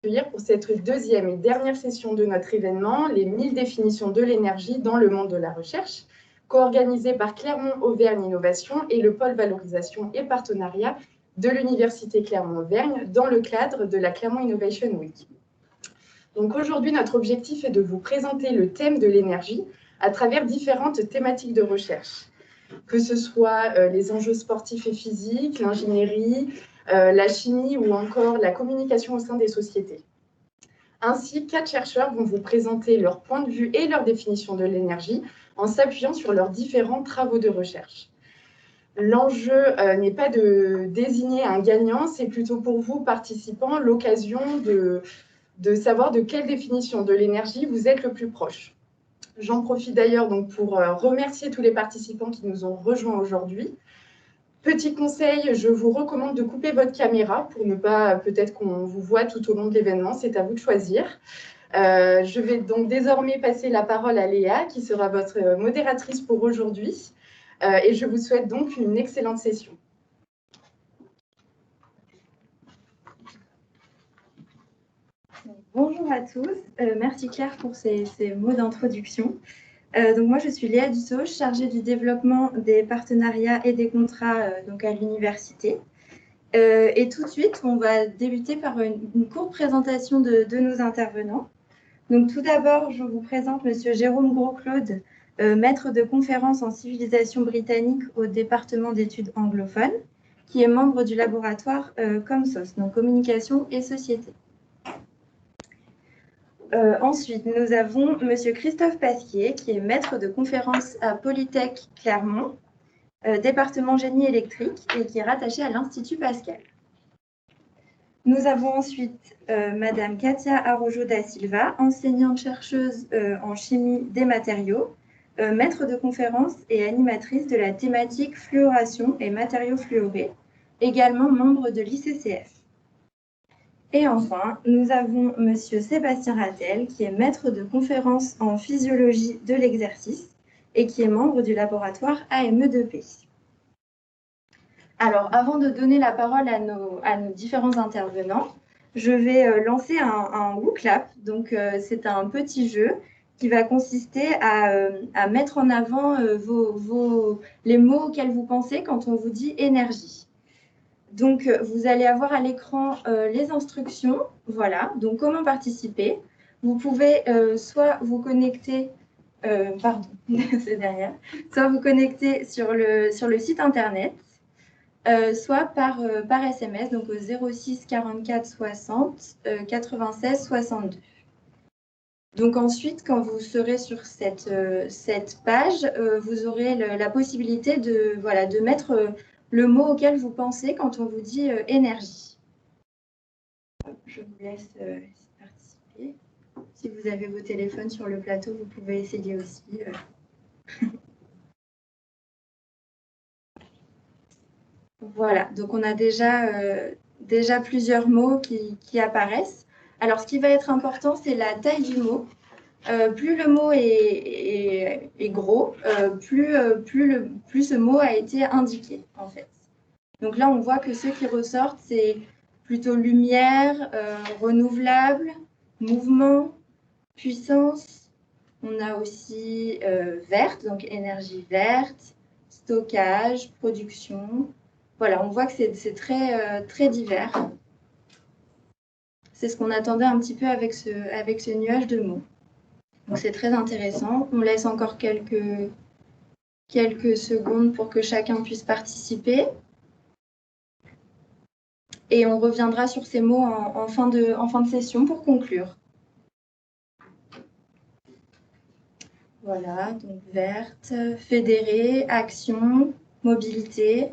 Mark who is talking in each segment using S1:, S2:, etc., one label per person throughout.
S1: Accueillir pour cette deuxième et dernière session de notre événement, les 1000 définitions de l'énergie dans le monde de la recherche, co-organisée par Clermont-Auvergne Innovation et le pôle valorisation et partenariat de l'Université Clermont-Auvergne dans le cadre de la Clermont Innovation Week. Donc aujourd'hui, notre objectif est de vous présenter le thème de l'énergie à travers différentes thématiques de recherche, que ce soit les enjeux sportifs et physiques, l'ingénierie, la chimie ou encore la communication au sein des sociétés. Ainsi, 4 chercheurs vont vous présenter leur point de vue et leur définition de l'énergie en s'appuyant sur leurs différents travaux de recherche. L'enjeu n'est pas de désigner un gagnant, c'est plutôt pour vous, participants, l'occasion de savoir de quelle définition de l'énergie vous êtes le plus proche. J'en profite d'ailleurs donc pour remercier tous les participants qui nous ont rejoints aujourd'hui. Petit conseil, je vous recommande de couper votre caméra pour ne pas, peut-être qu'on vous voit tout au long de l'événement, c'est à vous de choisir. Je vais donc désormais passer la parole à Léa, qui sera votre modératrice pour aujourd'hui. Et je vous souhaite donc une excellente session.
S2: Bonjour à tous, merci Claire pour ces mots d'introduction. Donc moi je suis Léa Dussault, chargée du développement des partenariats et des contrats donc à l'université. Et tout de suite, on va débuter par une courte présentation de nos intervenants. Donc tout d'abord, je vous présente Monsieur Jérôme Gros-Claude, maître de conférences en civilisation britannique au département d'études anglophones, qui est membre du laboratoire ComSoc, donc communication et société. Ensuite, nous avons Monsieur Christophe Pasquier, qui est maître de conférences à Polytech Clermont, département génie électrique, et qui est rattaché à l'Institut Pascal. Nous avons ensuite Madame Katia Araujo da Silva, enseignante-chercheuse en chimie des matériaux, maître de conférences et animatrice de la thématique fluoration et matériaux fluorés, également membre de l'ICCF. Et enfin, nous avons Monsieur Sébastien Rattel, qui est maître de conférences en physiologie de l'exercice et qui est membre du laboratoire AME2P. Alors, avant de donner la parole à nos différents intervenants, je vais lancer un WooClap. Donc, c'est un petit jeu qui va consister à mettre en avant les mots auxquels vous pensez quand on vous dit énergie. Donc, vous allez avoir à l'écran les instructions. Voilà, donc comment participer. Vous pouvez soit vous connecter, pardon, c'est derrière, soit vous connecter sur le site internet, soit par SMS, donc au 06 44 60 96 62. Donc ensuite, quand vous serez sur cette page, vous aurez la possibilité de mettre le mot auquel vous pensez quand on vous dit énergie. Je vous laisse participer. Si vous avez vos téléphones sur le plateau, vous pouvez essayer aussi. Voilà, donc on a déjà plusieurs mots qui apparaissent. Alors, ce qui va être important, c'est la taille du mot. Plus le mot est gros, plus ce mot a été indiqué, en fait. Donc là, on voit que ceux qui ressortent, c'est plutôt lumière, renouvelable, mouvement, puissance. On a aussi verte, donc énergie verte, stockage, production. Voilà, on voit que c'est très divers. C'est ce qu'on attendait un petit peu avec ce nuage de mots. Donc c'est très intéressant. On laisse encore quelques secondes pour que chacun puisse participer. Et on reviendra sur ces mots en fin de session pour conclure. Voilà, donc verte, fédéré, action, mobilité.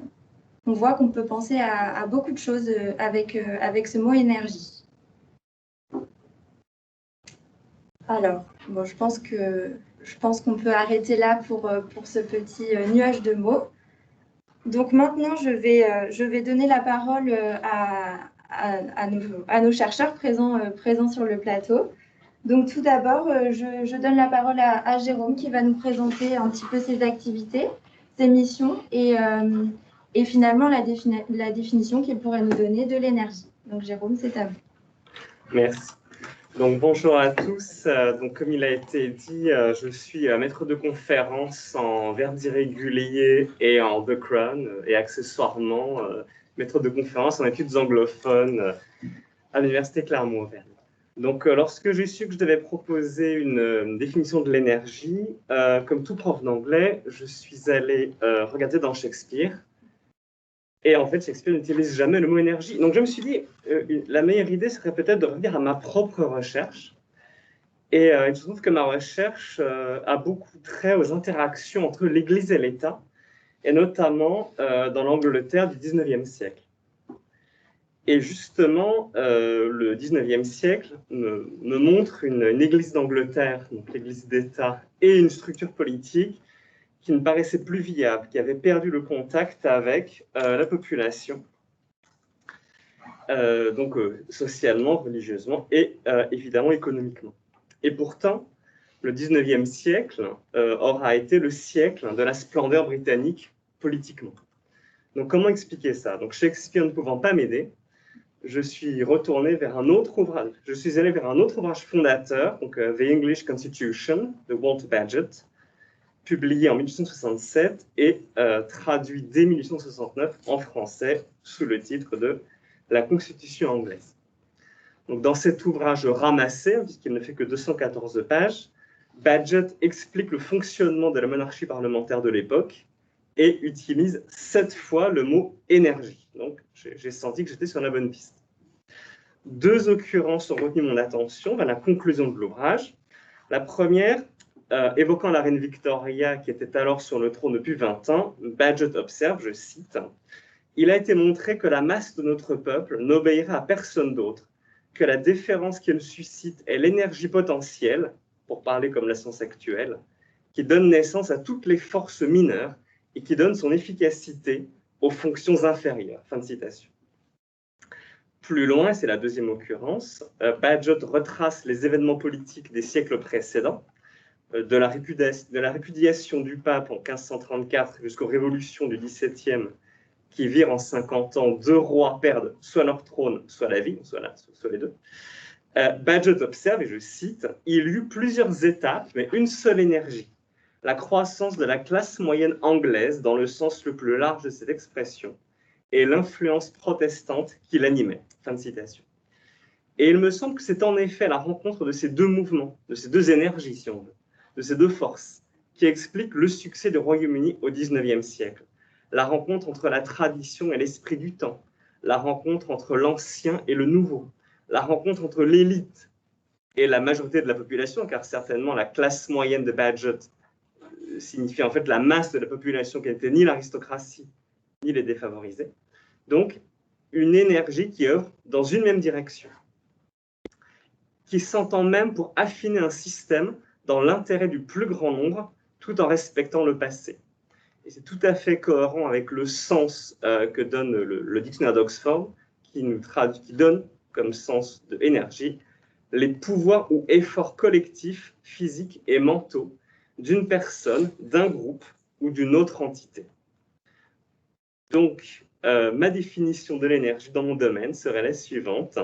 S2: On voit qu'on peut penser à beaucoup de choses avec ce mot énergie. Alors, bon, je pense qu'on peut arrêter là pour ce petit nuage de mots. Donc maintenant, je vais donner la parole à nos chercheurs présents sur le plateau. Donc tout d'abord, je donne la parole à Jérôme qui va nous présenter un petit peu ses activités, ses missions et finalement la définition qu'il pourrait nous donner de l'énergie. Donc Jérôme, c'est à vous.
S3: Merci. Donc, bonjour à tous. Donc, comme il a été dit, je suis maître de conférence en Verdi régulier et en The Crown, et accessoirement maître de conférence en études anglophones à l'Université Clermont-Auvergne. Donc, lorsque j'ai su que je devais proposer une définition de l'énergie, comme tout prof d'anglais, je suis allé regarder dans Shakespeare. Et en fait, Shakespeare n'utilise jamais le mot énergie. Donc, je me suis dit, la meilleure idée serait peut-être de revenir à ma propre recherche. Et il se trouve que ma recherche a beaucoup trait aux interactions entre l'Église et l'État, et notamment dans l'Angleterre du 19e siècle. Et justement, le 19e siècle me montre une Église d'Angleterre, donc l'Église d'État, et une structure politique qui ne paraissait plus viable, qui avait perdu le contact avec la population, donc socialement, religieusement et évidemment économiquement. Et pourtant, le 19e siècle aura été le siècle de la splendeur britannique politiquement. Donc comment expliquer ça? Donc Shakespeare ne pouvant pas m'aider, je suis retourné vers un autre ouvrage. Je suis allé vers un autre ouvrage fondateur, donc The English Constitution de Walter Bagehot, publié en 1867 et traduit dès 1869 en français sous le titre de La Constitution anglaise. Donc, dans cet ouvrage ramassé, puisqu'il ne fait que 214 pages, Bagehot explique le fonctionnement de la monarchie parlementaire de l'époque et utilise 7 fois le mot énergie. Donc, j'ai senti que j'étais sur la bonne piste. 2 occurrences ont retenu mon attention dans la conclusion de l'ouvrage. La première, évoquant la reine Victoria qui était alors sur le trône depuis 20 ans, Bagehot observe, je cite, « Il a été montré que la masse de notre peuple n'obéira à personne d'autre, que la déférence qu'elle suscite est l'énergie potentielle, pour parler comme la science actuelle, qui donne naissance à toutes les forces mineures et qui donne son efficacité aux fonctions inférieures. » Fin de citation. Plus loin, c'est la deuxième occurrence, Bagehot retrace les événements politiques des siècles précédents, de la répudiation du pape en 1534 jusqu'aux révolutions du XVIIe, qui virent en 50 ans 2 rois perdre soit leur trône, soit la vie, soit les deux. Bagehot observe, et je cite, « Il y eut plusieurs étapes, mais une seule énergie, la croissance de la classe moyenne anglaise dans le sens le plus large de cette expression, et l'influence protestante qui l'animait. » Fin de citation. Et il me semble que c'est en effet la rencontre de ces 2 mouvements, de ces 2 énergies, si on veut, de ces 2 forces, qui explique le succès du Royaume-Uni au XIXe siècle. La rencontre entre la tradition et l'esprit du temps, la rencontre entre l'ancien et le nouveau, la rencontre entre l'élite et la majorité de la population, car certainement la classe moyenne de Bagehot signifie en fait la masse de la population qui n'était ni l'aristocratie, ni les défavorisés. Donc, une énergie qui œuvre dans une même direction, qui s'entend même pour affiner un système dans l'intérêt du plus grand nombre, tout en respectant le passé. Et c'est tout à fait cohérent avec le sens que donne le dictionnaire d'Oxford, qui donne comme sens de énergie les pouvoirs ou efforts collectifs, physiques et mentaux d'une personne, d'un groupe ou d'une autre entité. Donc, ma définition de l'énergie dans mon domaine serait la suivante: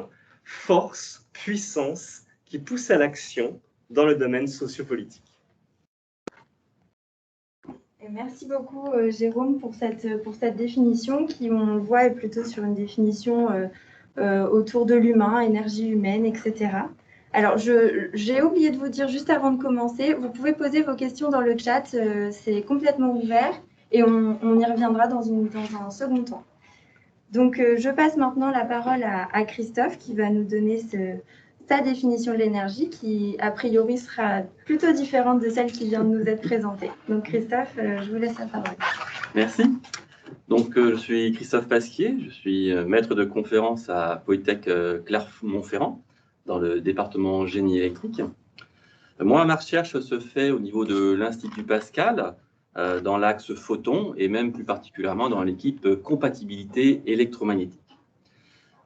S3: force, puissance qui pousse à l'action dans le domaine sociopolitique.
S2: Et merci beaucoup, Jérôme, pour cette définition qui, on le voit, est plutôt sur une définition autour de l'humain, énergie humaine, etc. Alors, j'ai oublié de vous dire juste avant de commencer, vous pouvez poser vos questions dans le chat, c'est complètement ouvert et on y reviendra dans un second temps. Donc, je passe maintenant la parole à Christophe qui va nous donner sa définition de l'énergie qui, a priori, sera plutôt différente de celle qui vient de nous être présentée. Donc, Christophe, je vous laisse la parole.
S4: Merci. Donc, je suis Christophe Pasquier, je suis maître de conférence à Polytech Clermont-Ferrand, dans le département génie électrique. Moi, ma recherche se fait au niveau de l'Institut Pascal, dans l'axe photon, et même plus particulièrement dans l'équipe compatibilité électromagnétique.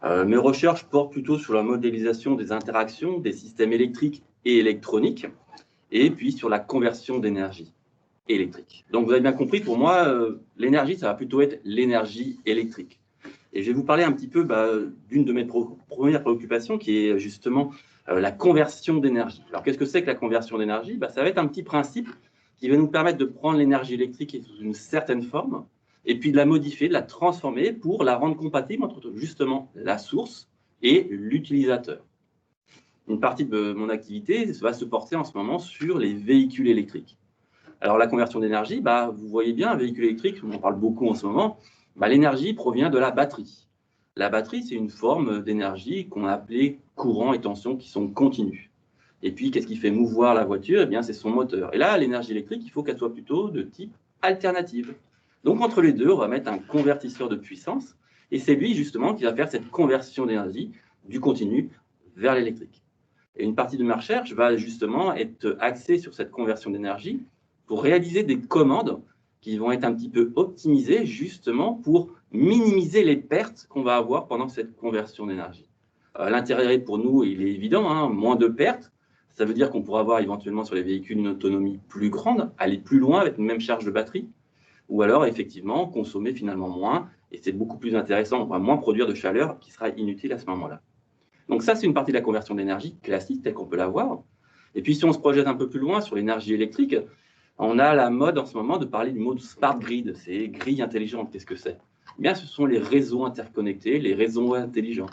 S4: Mes recherches portent plutôt sur la modélisation des interactions des systèmes électriques et électroniques, et puis sur la conversion d'énergie électrique. Donc, vous avez bien compris, pour moi, l'énergie, ça va plutôt être l'énergie électrique. Et je vais vous parler un petit peu d'une de mes premières préoccupations qui est justement la conversion d'énergie. Alors, qu'est-ce que c'est que la conversion d'énergie? Ça va être un petit principe qui va nous permettre de prendre l'énergie électrique sous une certaine forme et puis de la modifier, de la transformer pour la rendre compatible entre justement la source et l'utilisateur. Une partie de mon activité va se porter en ce moment sur les véhicules électriques. Alors, la conversion d'énergie, vous voyez bien, un véhicule électrique, on en parle beaucoup en ce moment, l'énergie provient de la batterie. La batterie, c'est une forme d'énergie qu'on a appelée courant et tension qui sont continues. Et puis, qu'est-ce qui fait mouvoir la voiture? Eh bien, c'est son moteur. Et là, l'énergie électrique, il faut qu'elle soit plutôt de type alternative. Donc, entre les deux, on va mettre un convertisseur de puissance. Et c'est lui, justement, qui va faire cette conversion d'énergie du continu vers l'électrique. Et une partie de ma recherche va justement être axée sur cette conversion d'énergie pour réaliser des commandes qui vont être un petit peu optimisées justement pour minimiser les pertes qu'on va avoir pendant cette conversion d'énergie. L'intérêt pour nous, il est évident, hein, moins de pertes. Ça veut dire qu'on pourra avoir éventuellement sur les véhicules une autonomie plus grande, aller plus loin avec une même charge de batterie, ou alors effectivement consommer finalement moins, et c'est beaucoup plus intéressant, on va moins produire de chaleur qui sera inutile à ce moment-là. Donc ça, c'est une partie de la conversion d'énergie classique telle qu'on peut la voir. Et puis si on se projette un peu plus loin sur l'énergie électrique, on a la mode en ce moment de parler du mot smart grid, c'est grille intelligente. Qu'est-ce que c'est? Eh bien, ce sont les réseaux interconnectés, les réseaux intelligents.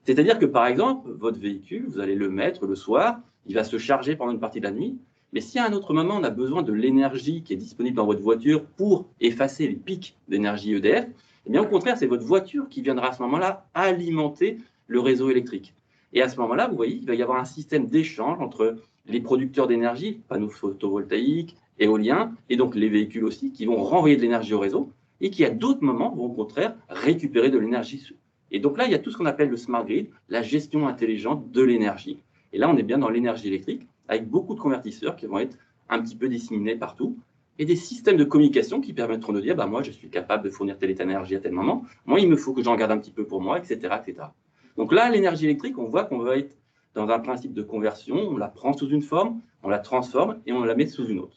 S4: C'est-à-dire que, par exemple, votre véhicule, vous allez le mettre le soir, il va se charger pendant une partie de la nuit, mais si à un autre moment, on a besoin de l'énergie qui est disponible dans votre voiture pour effacer les pics d'énergie EDF, eh bien, au contraire, c'est votre voiture qui viendra à ce moment-là alimenter le réseau électrique. Et à ce moment-là, vous voyez, il va y avoir un système d'échange entre les producteurs d'énergie, panneaux photovoltaïques, éoliens, et donc les véhicules aussi, qui vont renvoyer de l'énergie au réseau, et qui à d'autres moments vont au contraire récupérer de l'énergie. Et donc là, il y a tout ce qu'on appelle le smart grid, la gestion intelligente de l'énergie. Et là, on est bien dans l'énergie électrique, avec beaucoup de convertisseurs qui vont être un petit peu disséminés partout, et des systèmes de communication qui permettront de dire, moi, je suis capable de fournir telle et telle énergie à tel moment, moi, il me faut que j'en garde un petit peu pour moi, etc., etc. Donc là, l'énergie électrique, on voit qu'on va être dans un principe de conversion, on la prend sous une forme, on la transforme et on la met sous une autre.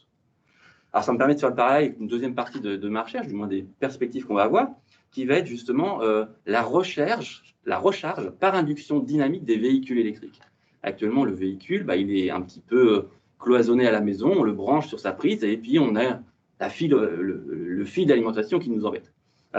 S4: Alors, ça me permet de faire le pareil avec une deuxième partie de ma recherche, du moins des perspectives qu'on va avoir, qui va être justement la recharge par induction dynamique des véhicules électriques. Actuellement, le véhicule, il est un petit peu cloisonné à la maison, on le branche sur sa prise et puis on a le fil d'alimentation qui nous embête.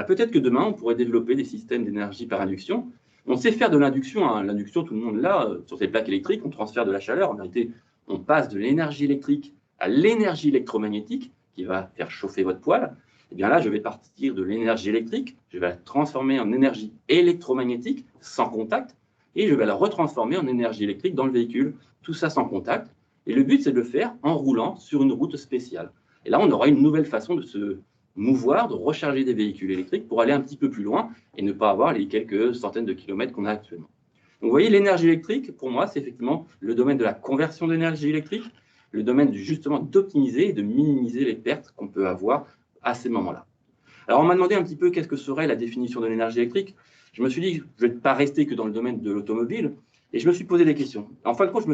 S4: Peut-être que demain, on pourrait développer des systèmes d'énergie par induction. On sait faire de l'induction, hein. L'induction, tout le monde l'a, sur ces plaques électriques, on transfère de la chaleur. En réalité, on passe de l'énergie électrique à l'énergie électromagnétique qui va faire chauffer votre poêle. Et bien là, je vais partir de l'énergie électrique, je vais la transformer en énergie électromagnétique sans contact, et je vais la retransformer en énergie électrique dans le véhicule, tout ça sans contact. Et le but, c'est de le faire en roulant sur une route spéciale. Et là, on aura une nouvelle façon de se mouvoir, de recharger des véhicules électriques pour aller un petit peu plus loin et ne pas avoir les quelques centaines de kilomètres qu'on a actuellement. Donc, vous voyez, l'énergie électrique, pour moi, c'est effectivement le domaine de la conversion d'énergie électrique, le domaine justement d'optimiser et de minimiser les pertes qu'on peut avoir à ces moments-là. Alors, on m'a demandé un petit peu qu'est-ce que serait la définition de l'énergie électrique. Je me suis dit, je ne vais pas rester que dans le domaine de l'automobile, et je me suis posé des questions. En fin de compte,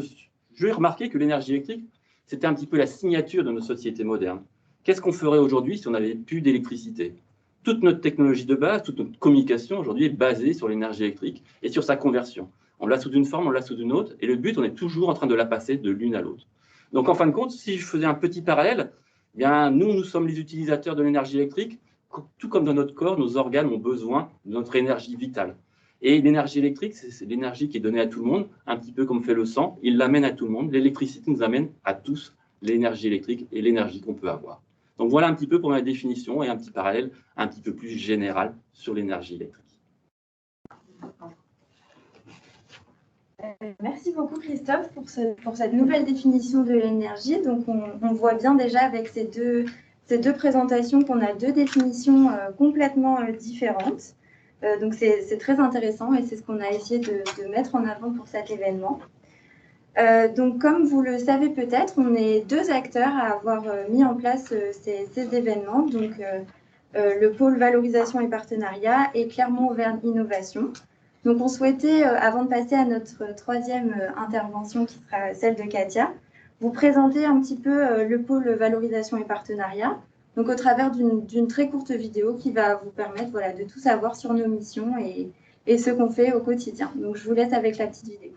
S4: j'ai remarqué que l'énergie électrique, c'était un petit peu la signature de nos sociétés modernes. Qu'est-ce qu'on ferait aujourd'hui si on n'avait plus d'électricité? Toute notre technologie de base, toute notre communication aujourd'hui est basée sur l'énergie électrique et sur sa conversion. On l'a sous une forme, on l'a sous une autre, et le but, on est toujours en train de la passer de l'une à l'autre. Donc, en fin de compte, si je faisais un petit parallèle, eh bien, nous sommes les utilisateurs de l'énergie électrique. Tout comme dans notre corps, nos organes ont besoin de notre énergie vitale. Et l'énergie électrique, c'est l'énergie qui est donnée à tout le monde, un petit peu comme fait le sang. Il l'amène à tout le monde. L'électricité nous amène à tous l'énergie électrique et l'énergie qu'on peut avoir. Donc voilà un petit peu pour ma définition et un petit parallèle un petit peu plus général sur l'énergie électrique.
S2: Merci beaucoup Christophe pour cette nouvelle définition de l'énergie. Donc on voit bien déjà avec ces deux présentations qu'on a deux définitions complètement différentes. Donc c'est très intéressant et c'est ce qu'on a essayé de mettre en avant pour cet événement. Donc comme vous le savez peut-être, on est deux acteurs à avoir mis en place ces événements, donc le pôle valorisation et partenariat et Clermont-Auvergne Innovation. Donc on souhaitait, avant de passer à notre troisième intervention qui sera celle de Katia, vous présenter un petit peu le pôle valorisation et partenariat. donc au travers d'une très courte vidéo qui va vous permettre voilà, de tout savoir sur nos missions et ce qu'on fait au quotidien. Donc je vous laisse avec la petite vidéo.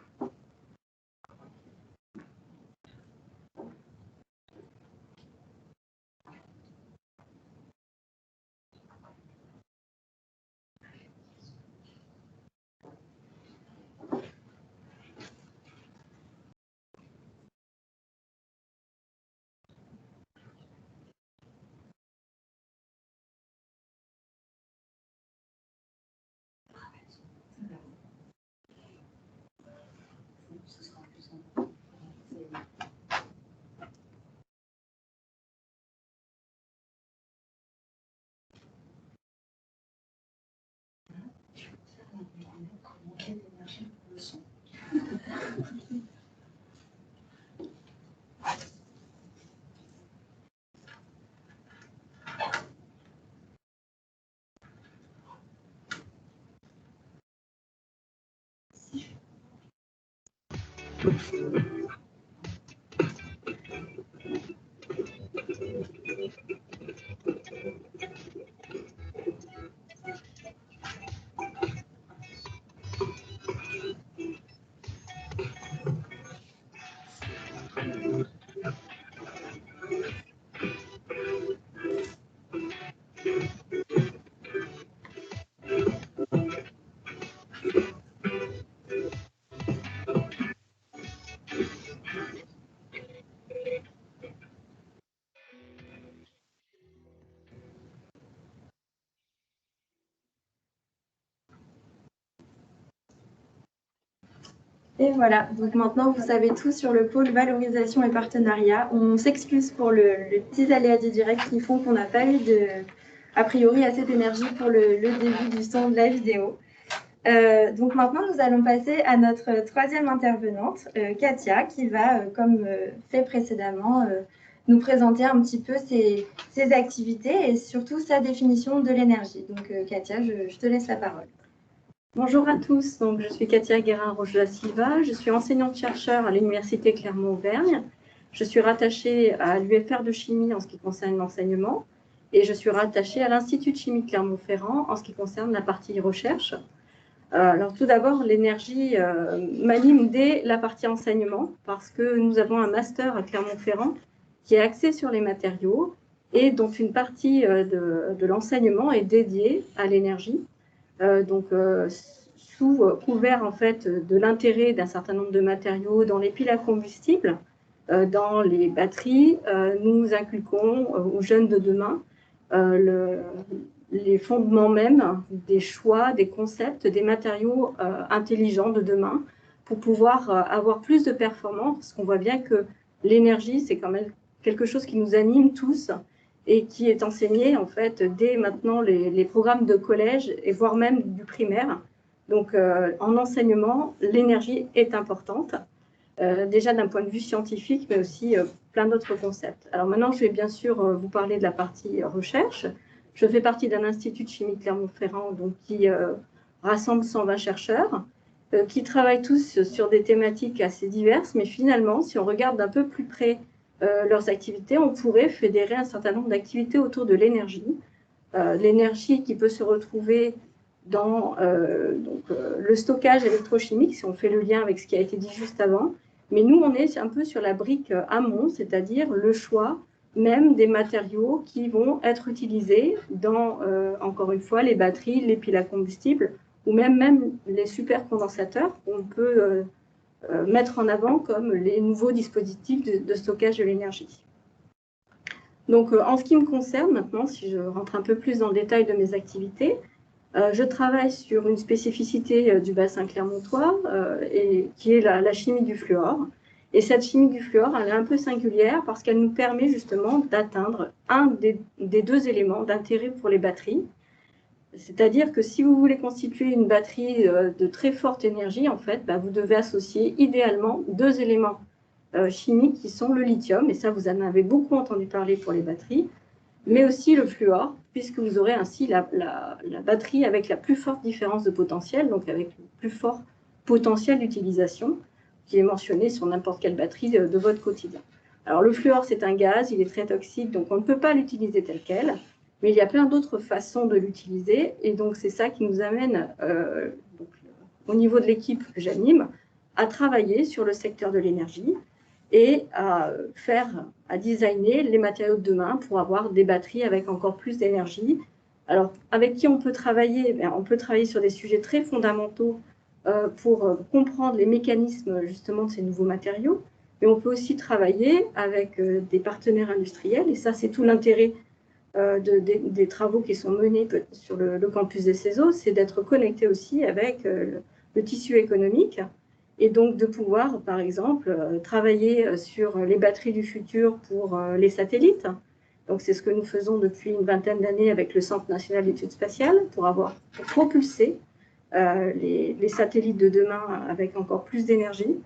S2: Et voilà, donc maintenant vous savez tout sur le pôle valorisation et partenariat. On s'excuse pour le petit aléa du direct qui font qu'on n'a pas eu a priori assez d'énergie pour le début du son de la vidéo. Donc maintenant nous allons passer à notre troisième intervenante, Katia, qui va, comme fait précédemment, nous présenter un petit peu ses activités et surtout sa définition de l'énergie. Donc Katia, je te laisse la parole.
S5: Bonjour à tous, donc, je suis Katia Guérin-Roche da Silva, je suis enseignante-chercheur à l'Université Clermont-Auvergne. Je suis rattachée à l'UFR de chimie en ce qui concerne l'enseignement et je suis rattachée à l'Institut de chimie de Clermont-Ferrand en ce qui concerne la partie recherche. Alors tout d'abord, l'énergie m'anime dès la partie enseignement parce que nous avons un master à Clermont-Ferrand qui est axé sur les matériaux et dont une partie de l'enseignement est dédiée à l'énergie. Sous couvert en fait de l'intérêt d'un certain nombre de matériaux dans les piles à combustible, dans les batteries, nous inculquons aux jeunes de demain les fondements même des choix, des concepts, des matériaux intelligents de demain pour pouvoir avoir plus de performance, parce qu'on voit bien que l'énergie, c'est quand même quelque chose qui nous anime tous et qui est enseigné en fait dès maintenant les programmes de collège et voire même du primaire. Donc en enseignement, l'énergie est importante, déjà d'un point de vue scientifique, mais aussi plein d'autres concepts. Alors maintenant, je vais bien sûr vous parler de la partie recherche. Je fais partie d'un institut de chimie Clermont-Ferrand qui rassemble 120 chercheurs qui travaillent tous sur des thématiques assez diverses, mais finalement, si on regarde d'un peu plus près leurs activités, on pourrait fédérer un certain nombre d'activités autour de l'énergie. L'énergie qui peut se retrouver dans le stockage électrochimique, si on fait le lien avec ce qui a été dit juste avant. Mais nous, on est un peu sur la brique amont, c'est-à-dire le choix même des matériaux qui vont être utilisés dans, encore une fois, les batteries, les piles à combustible, ou même les supercondensateurs qu'on peut mettre en avant comme les nouveaux dispositifs de stockage de l'énergie. Donc, en ce qui me concerne maintenant, si je rentre un peu plus dans le détail de mes activités, je travaille sur une spécificité du bassin clermontois qui est la chimie du fluor. Et cette chimie du fluor, elle est un peu singulière parce qu'elle nous permet justement d'atteindre un des deux éléments d'intérêt pour les batteries. C'est-à-dire que si vous voulez constituer une batterie de très forte énergie, en fait, vous devez associer idéalement deux éléments chimiques qui sont le lithium, et ça, vous en avez beaucoup entendu parler pour les batteries, mais aussi le fluor, puisque vous aurez ainsi la batterie avec la plus forte différence de potentiel, donc avec le plus fort potentiel d'utilisation, qui est mentionné sur n'importe quelle batterie de votre quotidien. Alors le fluor, c'est un gaz, il est très toxique, donc on ne peut pas l'utiliser tel quel, mais il y a plein d'autres façons de l'utiliser, et donc c'est ça qui nous amène, donc, au niveau de l'équipe que j'anime, à travailler sur le secteur de l'énergie et à designer les matériaux de demain pour avoir des batteries avec encore plus d'énergie. Alors, avec qui on peut travailler? On peut travailler sur des sujets très fondamentaux pour comprendre les mécanismes justement de ces nouveaux matériaux, mais on peut aussi travailler avec des partenaires industriels, et ça, c'est tout l'intérêt des travaux qui sont menés sur le campus des CESO, c'est d'être connecté aussi avec le tissu économique, et donc de pouvoir, par exemple, travailler sur les batteries du futur pour les satellites. Donc c'est ce que nous faisons depuis une vingtaine d'années avec le Centre national d'études spatiales pour propulser les satellites de demain avec encore plus d'énergie.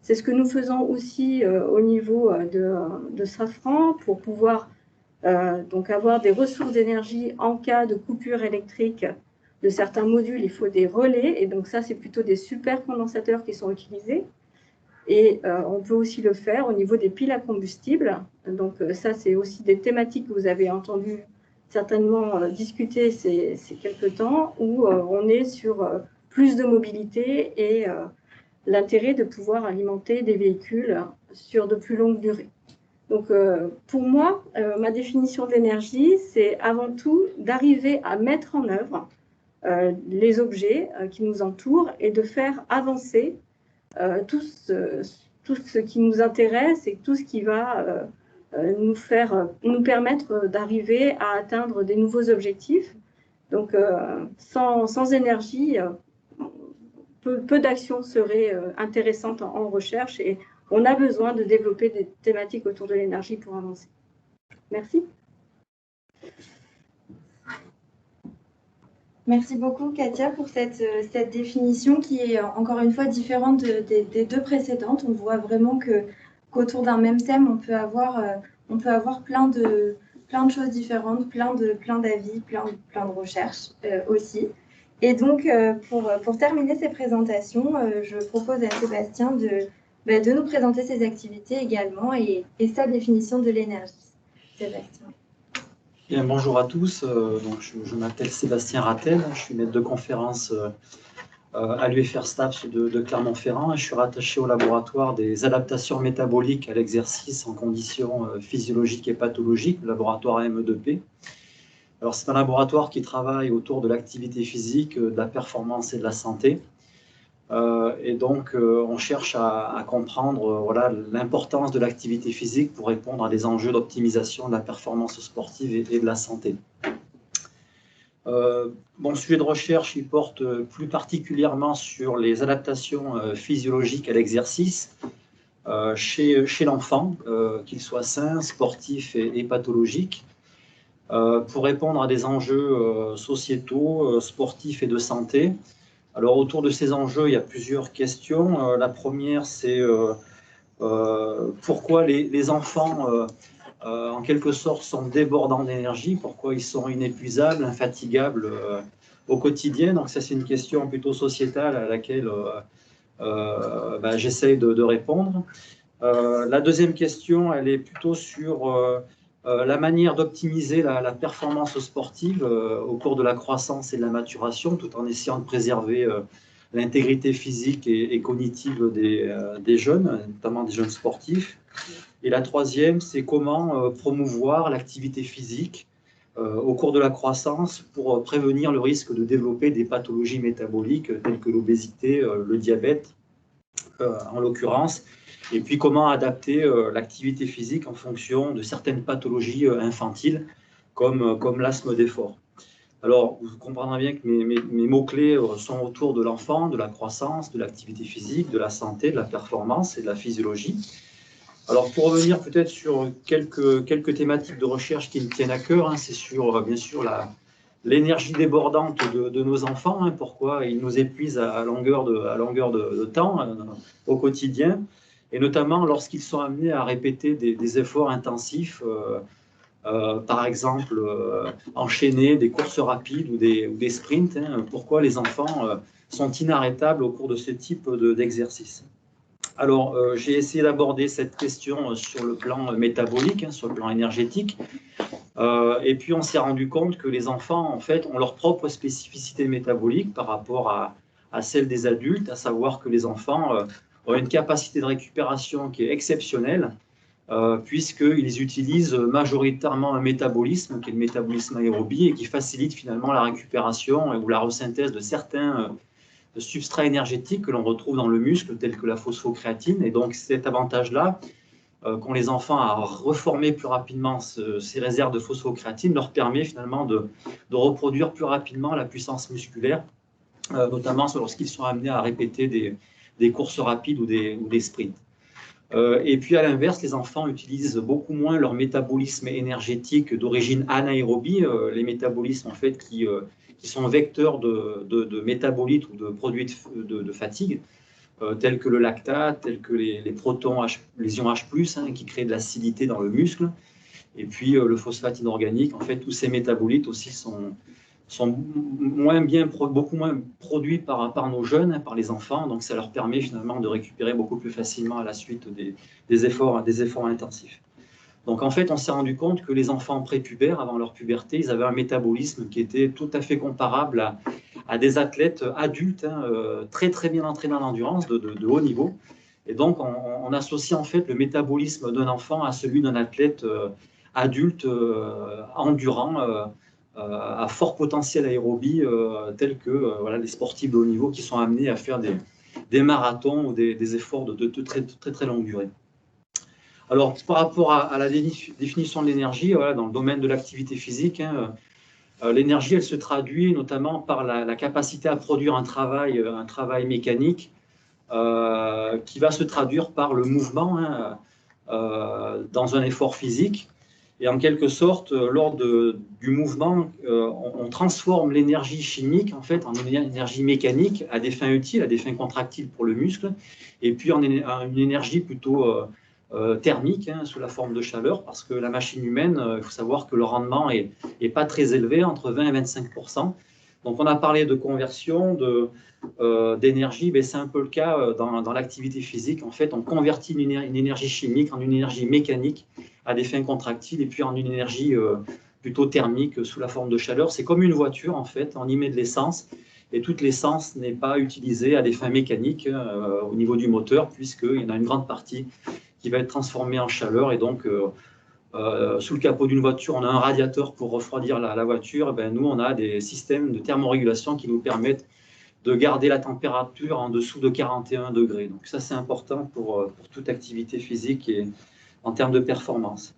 S5: C'est ce que nous faisons aussi au niveau de Safran pour pouvoir donc avoir des ressources d'énergie en cas de coupure électrique de certains modules. Il faut des relais, et donc ça, c'est plutôt des supercondensateurs qui sont utilisés. Et on peut aussi le faire au niveau des piles à combustible. Donc ça, c'est aussi des thématiques que vous avez entendu certainement discuter ces quelques temps, où on est sur plus de mobilité et l'intérêt de pouvoir alimenter des véhicules sur de plus longues durées. Donc, pour moi, ma définition de l'énergie, c'est avant tout d'arriver à mettre en œuvre les objets qui nous entourent et de faire avancer tout ce qui nous intéresse et tout ce qui va nous permettre d'arriver à atteindre des nouveaux objectifs. Donc, sans énergie, peu d'actions seraient intéressantes en recherche, et on a besoin de développer des thématiques autour de l'énergie pour avancer. Merci.
S2: Merci beaucoup, Katia, pour cette définition qui est encore une fois différente des deux précédentes. On voit vraiment qu'autour d'un même thème, on peut avoir plein de choses différentes, plein d'avis, plein de recherches aussi. Et donc, pour terminer ces présentations, je propose à Sébastien de nous présenter ses activités également et sa définition de l'énergie. Sébastien.
S6: Bien, bonjour à tous. Donc, je m'appelle Sébastien Rattel, je suis maître de conférence à l'UFR STAPS de Clermont-Ferrand, et je suis rattaché au laboratoire des adaptations métaboliques à l'exercice en conditions physiologiques et pathologiques, le laboratoire AME2P. Alors, c'est un laboratoire qui travaille autour de l'activité physique, de la performance et de la santé. Et donc, on cherche à comprendre voilà, l'importance de l'activité physique pour répondre à des enjeux d'optimisation de la performance sportive et de la santé. Mon sujet de recherche, il porte plus particulièrement sur les adaptations physiologiques à l'exercice chez l'enfant, qu'il soit sain, sportif et pathologique, pour répondre à des enjeux sociétaux, sportifs et de santé. Alors, autour de ces enjeux, il y a plusieurs questions. La première, c'est pourquoi les enfants, en quelque sorte, sont débordants d'énergie, pourquoi ils sont inépuisables, infatigables au quotidien. Donc, ça, c'est une question plutôt sociétale à laquelle j'essaye de répondre. La deuxième question, elle est plutôt sur la manière d'optimiser la performance sportive au cours de la croissance et de la maturation, tout en essayant de préserver l'intégrité physique et cognitive des jeunes, notamment des jeunes sportifs. Et la troisième, c'est comment promouvoir l'activité physique au cours de la croissance pour prévenir le risque de développer des pathologies métaboliques telles que l'obésité, le diabète en l'occurrence. Et puis, comment adapter l'activité physique en fonction de certaines pathologies infantiles, comme l'asthme d'effort. Alors, vous comprendrez bien que mes mots-clés sont autour de l'enfant, de la croissance, de l'activité physique, de la santé, de la performance et de la physiologie. Alors, pour revenir peut-être sur quelques thématiques de recherche qui me tiennent à cœur, hein, c'est sur, bien sûr, l'énergie débordante de nos enfants, hein, pourquoi ils nous épuisent à longueur de temps au quotidien, et notamment lorsqu'ils sont amenés à répéter des efforts intensifs, par exemple enchaîner des courses rapides ou des sprints, hein, pourquoi les enfants sont inarrêtables au cours de ce type d'exercice. Alors, j'ai essayé d'aborder cette question sur le plan métabolique, sur le plan énergétique. Et puis, on s'est rendu compte que les enfants, en fait, ont leur propre spécificité métabolique par rapport à celle des adultes, à savoir que les enfants ont une capacité de récupération qui est exceptionnelle, puisqu'ils utilisent majoritairement un métabolisme, qui est le métabolisme aérobie, et qui facilite finalement la récupération ou la resynthèse de certains substrats énergétiques que l'on retrouve dans le muscle, tels que la phosphocréatine. Et donc, cet avantage-là, qu'ont les enfants à reformer plus rapidement ces réserves de phosphocréatine, leur permet finalement de reproduire plus rapidement la puissance musculaire, notamment lorsqu'ils sont amenés à répéter des courses rapides ou des sprints. Et puis à l'inverse, les enfants utilisent beaucoup moins leur métabolisme énergétique d'origine anaérobie, les métabolismes en fait qui sont vecteurs de métabolites ou de produits de fatigue, tels que le lactate, tels que les protons, les ions H+, qui créent de l'acidité dans le muscle, et puis le phosphate inorganique. En fait, tous ces métabolites aussi sont beaucoup moins produits par nos jeunes, par les enfants, donc ça leur permet finalement de récupérer beaucoup plus facilement à la suite des efforts intensifs. Donc en fait, on s'est rendu compte que les enfants prépubères, avant leur puberté, ils avaient un métabolisme qui était tout à fait comparable à des athlètes adultes, très très bien entraînés en endurance, de haut niveau. Et donc on associe en fait le métabolisme d'un enfant à celui d'un athlète adulte, endurant, à fort potentiel aérobie, tels que voilà, les sportifs de haut niveau qui sont amenés à faire des marathons ou des efforts de très, très, très longue durée. Alors, par rapport à la définition de l'énergie, voilà, dans le domaine de l'activité physique, l'énergie, elle se traduit notamment par la capacité à produire un travail mécanique qui va se traduire par le mouvement dans un effort physique. Et en quelque sorte, lors du mouvement, on transforme l'énergie chimique en fait en une énergie mécanique à des fins utiles, à des fins contractiles pour le muscle, et puis en une énergie plutôt thermique, sous la forme de chaleur, parce que la machine humaine, il faut savoir que le rendement est pas très élevé, entre 20 et 25%. Donc on a parlé de conversion d'énergie, mais c'est un peu le cas dans l'activité physique. En fait, on convertit une énergie chimique en une énergie mécanique à des fins contractiles, et puis en une énergie plutôt thermique sous la forme de chaleur. C'est comme une voiture, en fait, on y met de l'essence, et toute l'essence n'est pas utilisée à des fins mécaniques au niveau du moteur, puisqu'il y en a une grande partie qui va être transformée en chaleur, et donc sous le capot d'une voiture, on a un radiateur pour refroidir la voiture. Et ben, nous, on a des systèmes de thermorégulation qui nous permettent de garder la température en dessous de 41 degrés. Donc ça, c'est important pour toute activité physique et en termes de performance.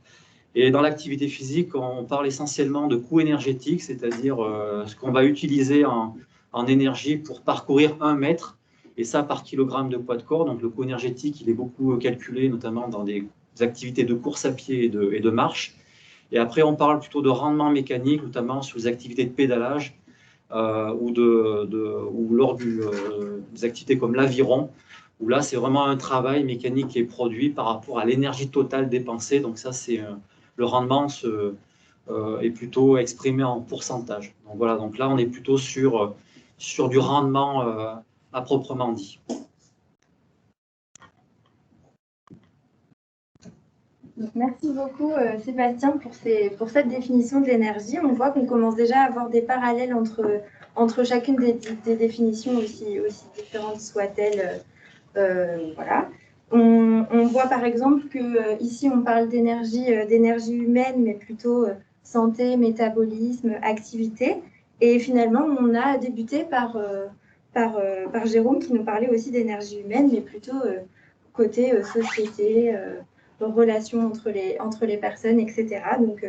S6: Et dans l'activité physique, on parle essentiellement de coût énergétique, c'est-à-dire ce qu'on va utiliser en énergie pour parcourir 1 mètre, et ça par kilogramme de poids de corps. Donc le coût énergétique, il est beaucoup calculé, notamment dans des activités de course à pied et de marche. Et après, on parle plutôt de rendement mécanique, notamment sur les activités de pédalage ou lors des activités comme l'aviron, où là, c'est vraiment un travail mécanique qui est produit par rapport à l'énergie totale dépensée. Donc ça, c'est le rendement est plutôt exprimé en pourcentage. Donc voilà, donc là, on est plutôt sur du rendement à proprement dit.
S2: Donc, merci beaucoup Sébastien pour cette définition de l'énergie. On voit qu'on commence déjà à avoir des parallèles entre chacune des définitions, aussi différentes soient-elles. Voilà. On voit par exemple que ici on parle d'énergie humaine, mais plutôt santé, métabolisme, activité. Et finalement, on a débuté par Jérôme qui nous parlait aussi d'énergie humaine, mais plutôt côté société, relations entre les personnes, etc. Donc,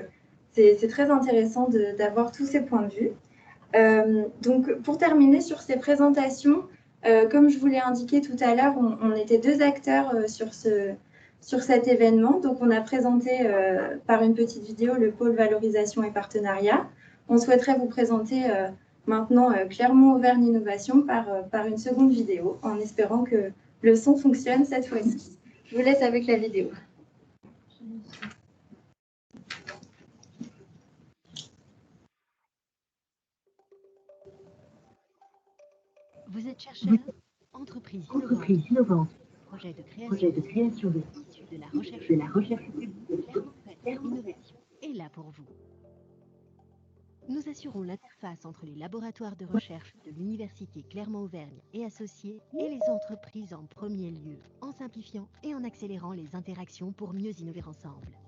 S2: c'est très intéressant d'avoir tous ces points de vue. Donc, pour terminer sur ces présentations, comme je vous l'ai indiqué tout à l'heure, on était 2 acteurs sur cet événement. Donc, on a présenté par une petite vidéo le pôle valorisation et partenariat. On souhaiterait vous présenter maintenant Clermont-Auvergne Innovation par une seconde vidéo, en espérant que le son fonctionne cette fois-ci. Je vous laisse avec la vidéo.
S7: Vous êtes chercheur, entreprise innovante. projet de création de sites issus de la recherche publique, Innovation est là pour vous. Nous assurons l'interface entre les laboratoires de recherche de l'Université Clermont-Auvergne et associés et les entreprises en premier lieu, en simplifiant et en accélérant les interactions pour mieux innover ensemble.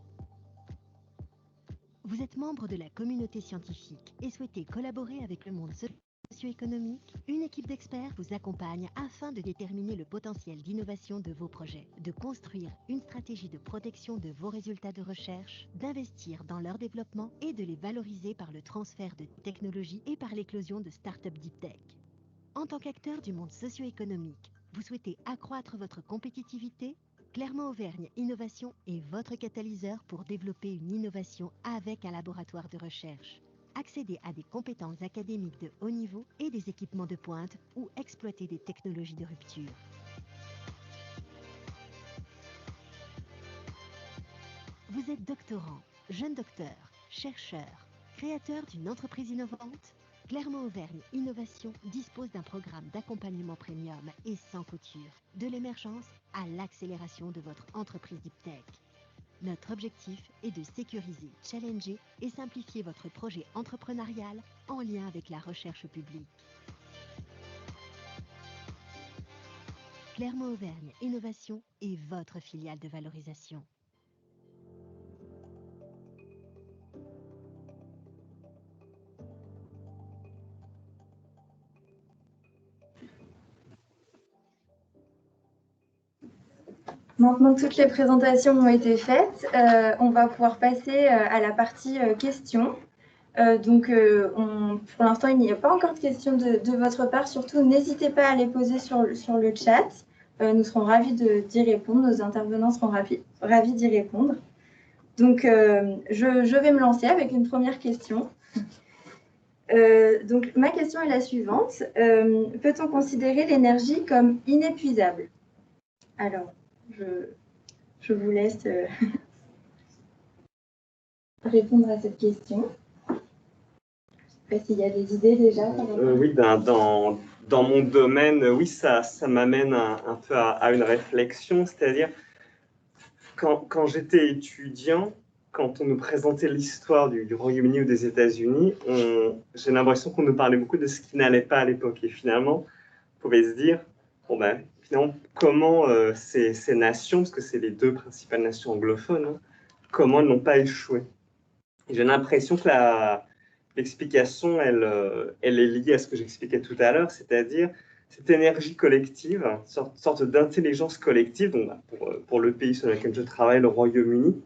S7: Vous êtes membre de la communauté scientifique et souhaitez collaborer avec le monde socio-économique? Une équipe d'experts vous accompagne afin de déterminer le potentiel d'innovation de vos projets, de construire une stratégie de protection de vos résultats de recherche, d'investir dans leur développement et de les valoriser par le transfert de technologies et par l'éclosion de start-up deep tech. En tant qu'acteur du monde socio-économique, vous souhaitez accroître votre compétitivité? Clermont-Auvergne Innovation est votre catalyseur pour développer une innovation avec un laboratoire de recherche. Accéder à des compétences académiques de haut niveau et des équipements de pointe ou exploiter des technologies de rupture. Vous êtes doctorant, jeune docteur, chercheur, créateur d'une entreprise innovante? Clermont-Auvergne Innovation dispose d'un programme d'accompagnement premium et sans couture, de l'émergence à l'accélération de votre entreprise deep tech. Notre objectif est de sécuriser, challenger et simplifier votre projet entrepreneurial en lien avec la recherche publique. Clermont-Auvergne Innovation est votre filiale de valorisation.
S2: Maintenant que toutes les présentations ont été faites, on va pouvoir passer à la partie questions. Pour l'instant, il n'y a pas encore de questions de votre part. Surtout, n'hésitez pas à les poser sur le chat. Nous serons ravis d'y répondre. Nos intervenants seront ravis d'y répondre. Donc, je vais me lancer avec une première question. Ma question est la suivante. Peut-on considérer l'énergie comme inépuisable? Alors, je vous laisse répondre à cette question. Je ne sais pas s'il y a des idées déjà.
S3: Oui, dans mon domaine, oui, ça m'amène un peu à une réflexion, c'est-à-dire quand j'étais étudiant, quand on nous présentait l'histoire du Royaume-Uni ou des États-Unis, j'ai l'impression qu'on nous parlait beaucoup de ce qui n'allait pas à l'époque. Et finalement, on pouvait se dire, bon ben, finalement, comment ces nations, parce que c'est les deux principales nations anglophones, hein, comment elles n'ont pas échoué. J'ai l'impression que l'explication, elle est liée à ce que j'expliquais tout à l'heure, c'est-à-dire cette énergie collective, une sorte d'intelligence collective, donc, pour le pays sur lequel je travaille, le Royaume-Uni,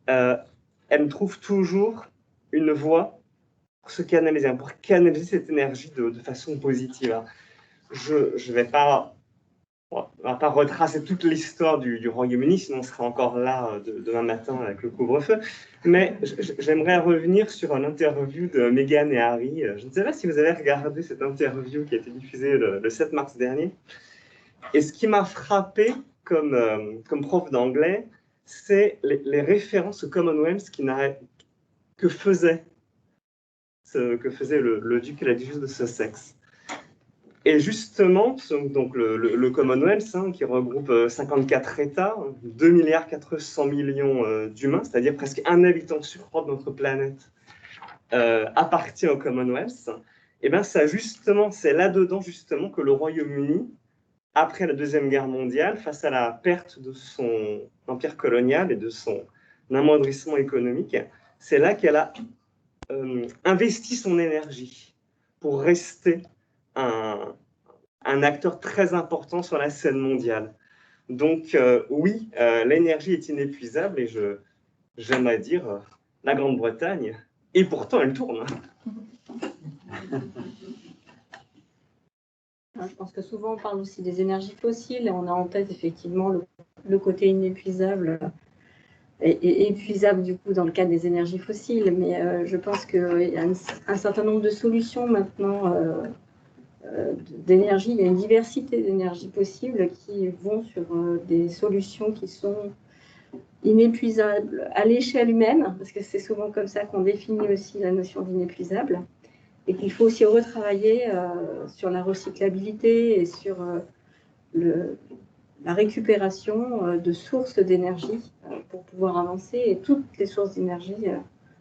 S3: elle trouve toujours une voie pour se canaliser, pour canaliser cette énergie de façon positive. Je vais pas... On ne va pas retracer toute l'histoire du Royaume-Uni, sinon on sera encore là demain matin avec le couvre-feu. Mais j'aimerais revenir sur une interview de Meghan et Harry. Je ne sais pas si vous avez regardé cette interview qui a été diffusée le 7 mars dernier. Et ce qui m'a frappé comme prof d'anglais, c'est les références au Commonwealth que faisait le duc et la duchesse de Sussex. Et justement, donc le Commonwealth, hein, qui regroupe 54 États, 2,4 milliards d'humains, c'est-à-dire presque un habitant sur 3 de notre planète, appartient au Commonwealth. Et bien, c'est là-dedans justement que le Royaume-Uni, après la Deuxième Guerre mondiale, face à la perte de son empire colonial et de son amoindrissement économique, c'est là qu'elle a investi son énergie pour rester un acteur très important sur la scène mondiale. Donc oui, l'énergie est inépuisable et j'aimerais dire la Grande-Bretagne, et pourtant elle tourne.
S5: Je pense que souvent on parle aussi des énergies fossiles et on a en tête effectivement le côté inépuisable et épuisable du coup dans le cas des énergies fossiles, mais je pense qu'il y a un certain nombre de solutions maintenant d'énergie. Il y a une diversité d'énergies possibles qui vont sur des solutions qui sont inépuisables à l'échelle humaine, parce que c'est souvent comme ça qu'on définit aussi la notion d'inépuisable, et qu'il faut aussi retravailler sur la recyclabilité et sur la récupération de sources d'énergie pour pouvoir avancer. Et toutes les sources d'énergie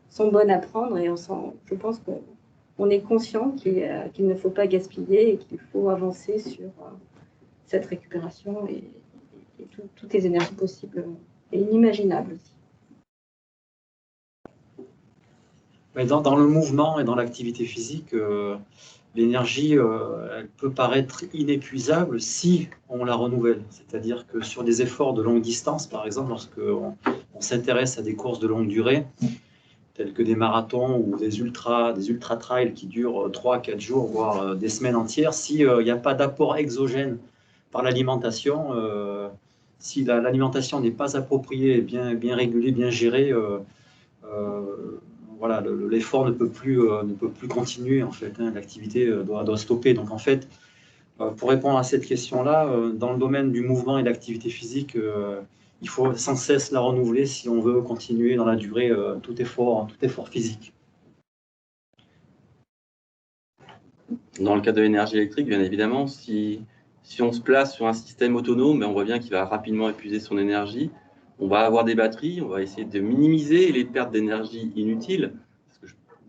S5: sont bonnes à prendre et je pense qu'on est conscient qu'il ne faut pas gaspiller et qu'il faut avancer sur cette récupération et toutes les énergies possibles et inimaginables aussi.
S6: Mais dans le mouvement et dans l'activité physique, l'énergie, elle peut paraître inépuisable si on la renouvelle. C'est-à-dire que sur des efforts de longue distance, par exemple, lorsqu'on s'intéresse à des courses de longue durée, tels que des marathons ou des ultra-trails qui durent 3-4 jours, voire des semaines entières, s'il n'y a pas d'apport exogène par l'alimentation, si l'alimentation n'est pas appropriée, bien régulée, bien gérée, voilà, l'effort ne peut plus continuer, en fait, hein, l'activité doit stopper. Donc, en fait, pour répondre à cette question-là, dans le domaine du mouvement et de l'activité physique, il faut sans cesse la renouveler si on veut continuer dans la durée tout effort physique.
S4: Dans le cas de l'énergie électrique, bien évidemment, si on se place sur un système autonome, on voit bien qu'il va rapidement épuiser son énergie. On va avoir des batteries, on va essayer de minimiser les pertes d'énergie inutiles,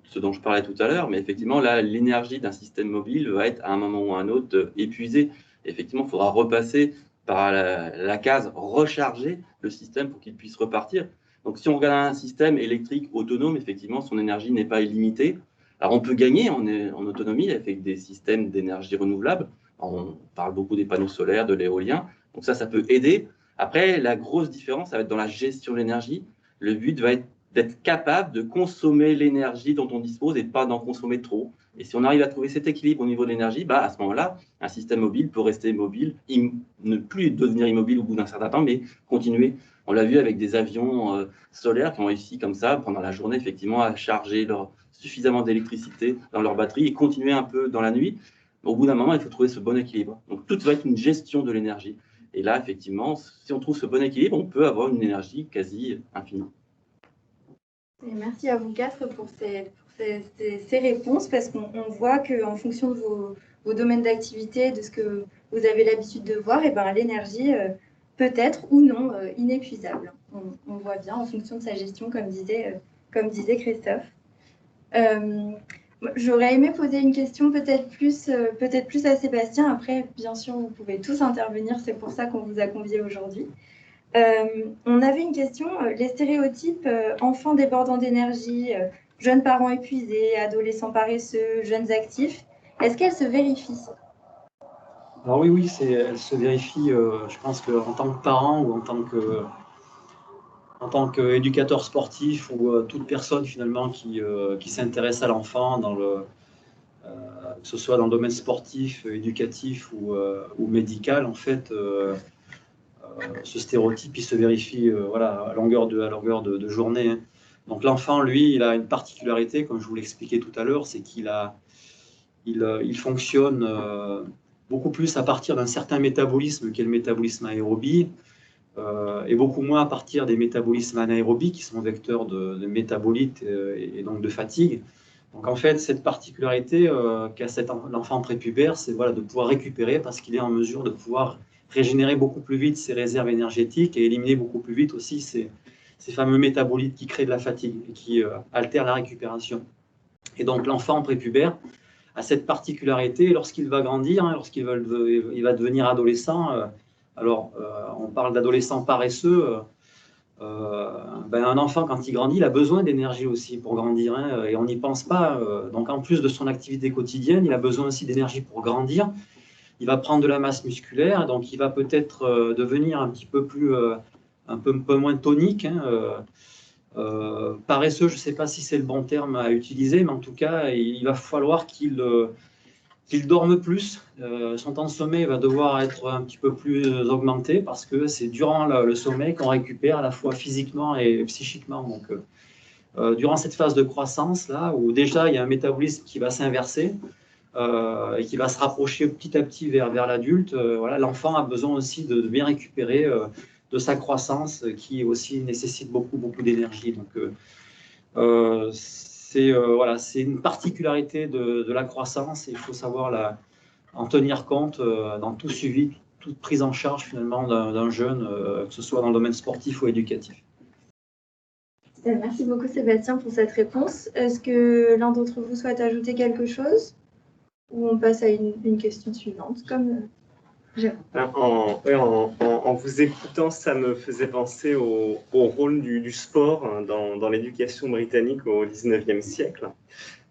S4: ce dont je parlais tout à l'heure, mais effectivement, là, l'énergie d'un système mobile va être à un moment ou à un autre épuisée. Effectivement, il faudra repasser par la case recharger le système pour qu'il puisse repartir. Donc, si on regarde un système électrique autonome, effectivement, son énergie n'est pas illimitée. Alors, on peut gagner en autonomie avec des systèmes d'énergie renouvelable. On parle beaucoup des panneaux solaires, de l'éolien. Donc, ça peut aider. Après, la grosse différence, ça va être dans la gestion de l'énergie. Le but va être d'être capable de consommer l'énergie dont on dispose et pas d'en consommer trop. Et si on arrive à trouver cet équilibre au niveau de l'énergie, à ce moment-là, un système mobile peut rester mobile, ne plus devenir immobile au bout d'un certain temps, mais continuer. On l'a vu avec des avions solaires qui ont réussi comme ça, pendant la journée, effectivement, à charger suffisamment d'électricité dans leur batterie et continuer un peu dans la nuit. Au bout d'un moment, il faut trouver ce bon équilibre. Donc, tout va être une gestion de l'énergie. Et là, effectivement, si on trouve ce bon équilibre, on peut avoir une énergie quasi infinie.
S2: Et merci à vous quatre pour ces réponses, parce qu'on voit qu'en fonction de vos domaines d'activité, de ce que vous avez l'habitude de voir, l'énergie peut être ou non inépuisable. On voit bien en fonction de sa gestion, comme disait Christophe. J'aurais aimé poser une question peut-être plus à Sébastien. Après, bien sûr, vous pouvez tous intervenir, c'est pour ça qu'on vous a conviés aujourd'hui. On avait une question, les stéréotypes enfants débordants d'énergie, jeunes parents épuisés, adolescents paresseux, jeunes actifs, est-ce qu'elles se vérifient?
S6: Alors oui, elles se vérifient, je pense qu'en tant que parent ou en tant qu'éducateur sportif ou toute personne finalement qui s'intéresse à l'enfant, que ce soit dans le domaine sportif, éducatif ou médical, en fait, ce stéréotype, il se vérifie à longueur de journée, hein. Donc l'enfant, lui, il a une particularité, comme je vous l'expliquais tout à l'heure, c'est qu'il fonctionne beaucoup plus à partir d'un certain métabolisme qui est le métabolisme aérobie, et beaucoup moins à partir des métabolismes anaérobies qui sont vecteurs de métabolites et donc de fatigue. Donc en fait, cette particularité qu'a l'enfant prépubère, c'est de pouvoir récupérer parce qu'il est en mesure de pouvoir régénérer beaucoup plus vite ses réserves énergétiques et éliminer beaucoup plus vite aussi ces fameux métabolites qui créent de la fatigue et qui altèrent la récupération. Et donc l'enfant prépubère a cette particularité lorsqu'il va grandir, hein, lorsqu'il va devenir adolescent. On parle d'adolescent paresseux. Un enfant, quand il grandit, il a besoin d'énergie aussi pour grandir, hein, et on n'y pense pas. Donc en plus de son activité quotidienne, il a besoin aussi d'énergie pour grandir. Il va prendre de la masse musculaire, donc il va peut-être devenir un peu moins tonique, hein, paresseux, je ne sais pas si c'est le bon terme à utiliser, mais en tout cas, il va falloir qu'il dorme plus. Son temps de sommeil va devoir être un petit peu plus augmenté parce que c'est durant le sommeil qu'on récupère à la fois physiquement et psychiquement. Donc, durant cette phase de croissance, là, où déjà il y a un métabolisme qui va s'inverser, et qui va se rapprocher petit à petit vers l'adulte, l'enfant a besoin aussi de bien récupérer de sa croissance qui aussi nécessite beaucoup d'énergie. Donc c'est une particularité de la croissance et il faut savoir en tenir compte dans tout suivi toute prise en charge finalement d'un jeune, que ce soit dans le domaine sportif ou éducatif.
S2: Merci beaucoup Sébastien pour cette réponse. Est-ce que l'un d'entre vous souhaite ajouter quelque chose ou on passe à une question suivante comme
S3: en vous écoutant, ça me faisait penser au rôle du sport dans l'éducation britannique au XIXe siècle,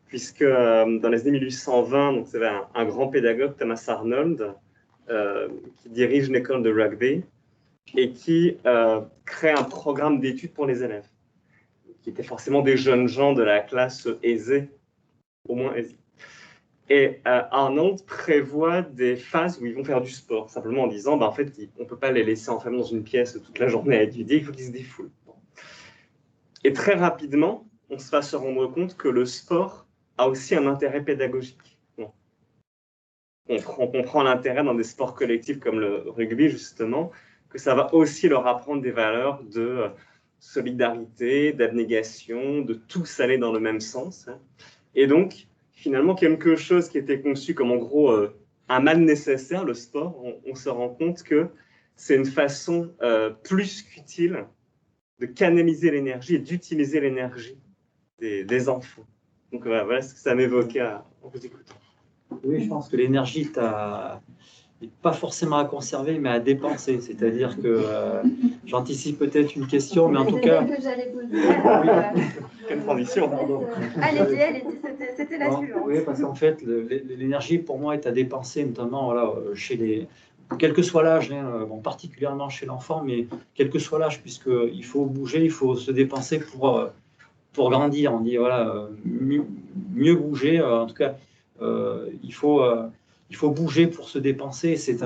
S3: puisque dans les années 1820, donc, c'est un grand pédagogue, Thomas Arnold, qui dirige une école de rugby et qui crée un programme d'études pour les élèves, qui étaient forcément des jeunes gens de la classe aisée, au moins aisée. Et Arnold prévoit des phases où ils vont faire du sport, simplement en disant, en fait, on ne peut pas les laisser enfermés dans une pièce toute la journée à étudier, il faut qu'ils se défoulent. Et très rapidement, on va se rendre compte que le sport a aussi un intérêt pédagogique. On comprend l'intérêt dans des sports collectifs comme le rugby, justement, que ça va aussi leur apprendre des valeurs de solidarité, d'abnégation, de tous aller dans le même sens. Et donc, finalement, quelque chose qui était conçu comme en gros un mal nécessaire, le sport, on se rend compte que c'est une façon plus qu'utile de canaliser l'énergie et d'utiliser l'énergie des enfants. Donc voilà ce que ça m'évoquait en vous écoutant.
S6: Oui, je pense que l'énergie n'est pas forcément à conserver, mais à dépenser. C'est-à-dire que j'anticipe peut-être une question, mais en tout cas...
S2: C'est celle que j'allais poser.
S3: Quelle transition.
S2: Allez-y, c'était la suivante.
S6: Oui, parce qu'en fait, l'énergie, pour moi, est à dépenser, notamment voilà, chez les... Quel que soit l'âge, particulièrement chez l'enfant, mais quel que soit l'âge, puisqu'il faut bouger, il faut se dépenser pour grandir. On dit, voilà, mieux bouger, en tout cas... il faut bouger pour se dépenser. C'est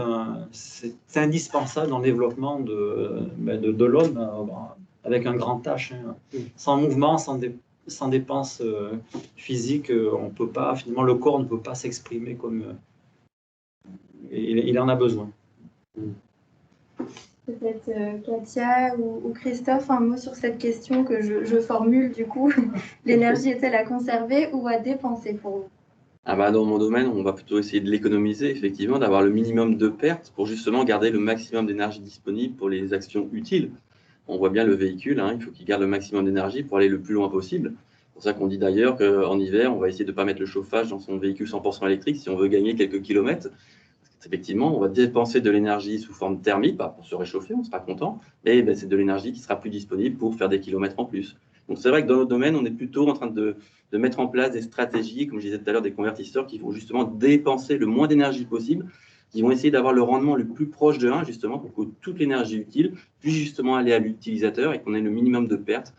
S6: indispensable dans le développement de l'homme avec un grand H. Sans mouvement, sans dépense physique, on peut pas. Finalement, le corps ne peut pas s'exprimer comme il en a besoin.
S2: Peut-être Katia ou Christophe, un mot sur cette question que je formule du coup. L'énergie est-elle à conserver ou à dépenser pour vous?
S4: Dans mon domaine, on va plutôt essayer de l'économiser, effectivement, d'avoir le minimum de pertes pour justement garder le maximum d'énergie disponible pour les actions utiles. On voit bien le véhicule, il faut qu'il garde le maximum d'énergie pour aller le plus loin possible. C'est pour ça qu'on dit d'ailleurs qu'en hiver, on va essayer de ne pas mettre le chauffage dans son véhicule 100% électrique si on veut gagner quelques kilomètres. Effectivement, on va dépenser de l'énergie sous forme thermique pour se réchauffer, on sera content, et c'est de l'énergie qui sera plus disponible pour faire des kilomètres en plus. Donc c'est vrai que dans notre domaine, on est plutôt en train de mettre en place des stratégies, comme je disais tout à l'heure, des convertisseurs qui vont justement dépenser le moins d'énergie possible, qui vont essayer d'avoir le rendement le plus proche de 1, justement, pour que toute l'énergie utile puisse justement aller à l'utilisateur et qu'on ait le minimum de pertes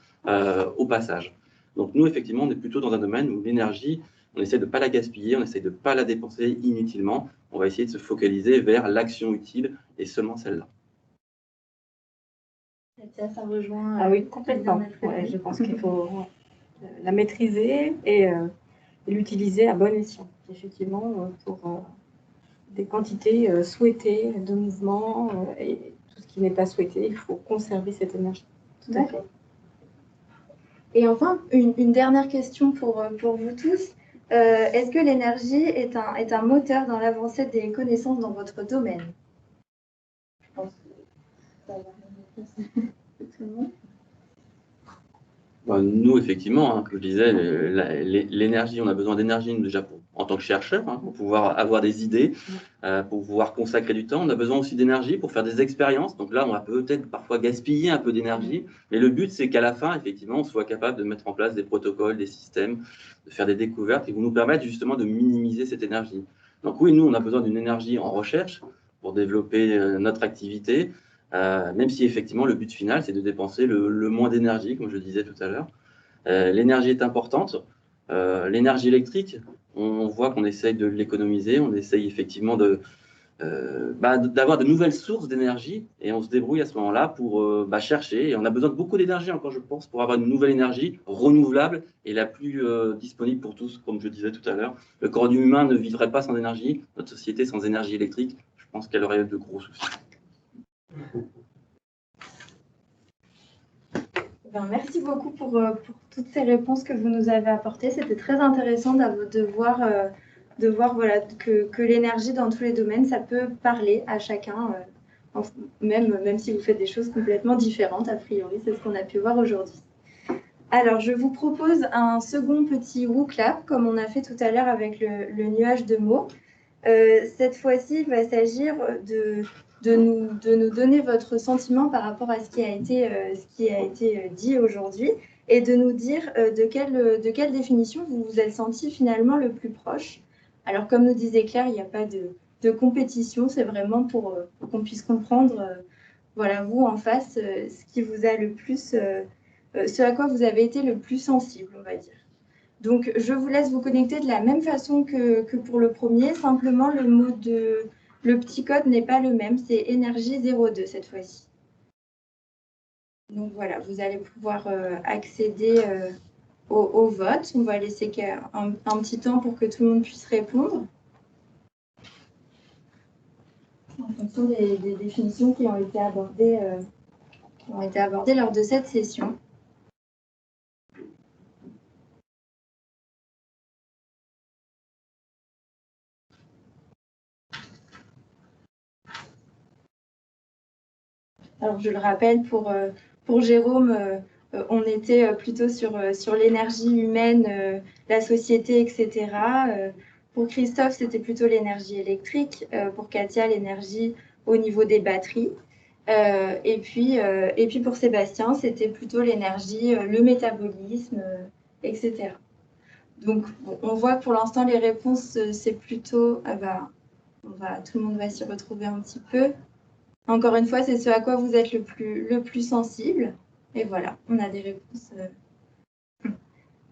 S4: au passage. Donc nous, effectivement, on est plutôt dans un domaine où l'énergie, on essaie de ne pas la gaspiller, on essaie de ne pas la dépenser inutilement. On va essayer de se focaliser vers l'action utile et seulement celle-là.
S2: Ça rejoint.
S5: Ah oui, complètement. Ouais, je pense qu'il faut la maîtriser et l'utiliser à bon escient, effectivement, pour des quantités souhaitées de mouvement et tout ce qui n'est pas souhaité, il faut conserver cette énergie.
S2: Tout à fait. Et enfin, une dernière question pour vous tous. Est-ce que l'énergie est un moteur dans l'avancée des connaissances dans votre domaine? Je pense que ça va.
S4: Nous, effectivement, comme je disais, l'énergie, on a besoin d'énergie déjà en tant que chercheur, pour pouvoir avoir des idées, pour pouvoir consacrer du temps. On a besoin aussi d'énergie pour faire des expériences. Donc là, on va peut-être parfois gaspiller un peu d'énergie, mais le but, c'est qu'à la fin, effectivement, on soit capable de mettre en place des protocoles, des systèmes, de faire des découvertes qui vont nous permettre justement de minimiser cette énergie. Donc oui, nous, on a besoin d'une énergie en recherche pour développer notre activité, même si effectivement le but final c'est de dépenser le moins d'énergie, comme je disais tout à l'heure. L'énergie est importante. L'énergie électrique, on voit qu'on essaye de l'économiser, on essaye effectivement d'avoir de nouvelles sources d'énergie et on se débrouille à ce moment-là pour chercher. Et on a besoin de beaucoup d'énergie encore, je pense, pour avoir une nouvelle énergie renouvelable et la plus disponible pour tous, comme je disais tout à l'heure. Le corps humain ne vivrait pas sans énergie, notre société sans énergie électrique, je pense qu'elle aurait de gros soucis.
S2: Merci beaucoup pour toutes ces réponses que vous nous avez apportées. C'était très intéressant de voir de voir voilà, que l'énergie dans tous les domaines, ça peut parler à chacun, même si vous faites des choses complètement différentes, a priori, c'est ce qu'on a pu voir aujourd'hui. Alors, je vous propose un second petit WooClap, comme on a fait tout à l'heure avec le nuage de mots. Cette fois-ci, il va s'agir de nous donner votre sentiment par rapport à ce qui a été dit aujourd'hui et de nous dire de quelle définition vous vous êtes senti finalement le plus proche. Alors, comme nous disait Claire, il n'y a pas de compétition, c'est vraiment pour qu'on puisse comprendre, voilà, vous en face, ce qui vous a le plus, ce à quoi vous avez été le plus sensible, on va dire. Donc, je vous laisse vous connecter de la même façon que pour le premier, simplement le petit code n'est pas le même, c'est énergie 02 cette fois-ci. Donc voilà, vous allez pouvoir accéder au vote. On va laisser un petit temps pour que tout le monde puisse répondre. En fonction des définitions qui ont été abordées lors de cette session. Alors, je le rappelle, pour Jérôme, on était plutôt sur l'énergie humaine, la société, etc. Pour Christophe, c'était plutôt l'énergie électrique. Pour Katia, l'énergie au niveau des batteries. Et puis pour Sébastien, c'était plutôt l'énergie, le métabolisme, etc. Donc, on voit que pour l'instant, les réponses, c'est plutôt... tout le monde va s'y retrouver un petit peu. Encore une fois, c'est ce à quoi vous êtes le plus sensible. Et voilà, on a des réponses.